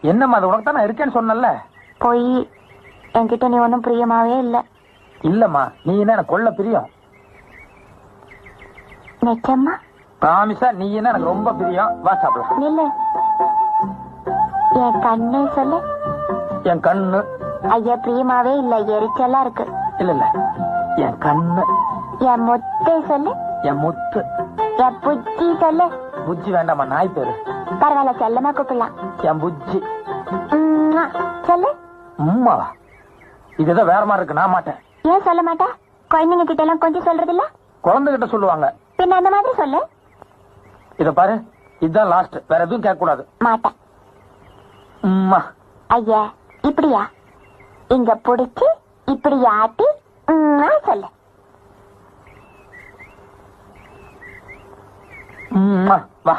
என்னம்மா அது உனக்கு தான் நான் இருக்கேன்னு சொன்னல. போய் என்கிட்ட நீ ஒன்னும் பிரியமாவே இல்ல. இல்லம்மா நீ என்ன எனக்கு கொள்ள பிரியம். நிச்சயமா பிராமிஸா நீ என்ன எனக்கு ரொம்ப பிரியம். வா சாப்பிடலாம். இல்ல என் கண்ணு சொல்லு. என் கண்ணு. ஐயா பிரியமாவே இல்ல, எரிச்சலா இருக்கு. இல்ல இல்ல என் கண்ணு. என் முத்து சொல்லு. என் முத்து. என் புச்சி சொல்லு. புஜ்ஜி வேண்டாமா, நாய் பேரு. பரவாயில்ல செல்லமா கூப்பிடலாம். என் புஜ்ஜி சொல்லு. உம்மாவா? இதுதான் வேற மாதிரி இருக்கு, நான் மாட்டேன். ஏன் சொல்ல மாட்டேன்? குழந்தைங்க கிட்ட எல்லாம் கொஞ்சம் சொல்றது இல்ல? குழந்தைகிட்ட சொல்லுவாங்க. பின்ன அந்த மாதிரி சொல்லு. இத பாரு, இதுதான் லாஸ்ட், வேற எதுவும் கேட்க கூடாது. மாட்டேன். உம்மா. ஐயா இப்படியா? இங்க புடிச்சு இப்படி ஆட்டி சொல்லு. வா.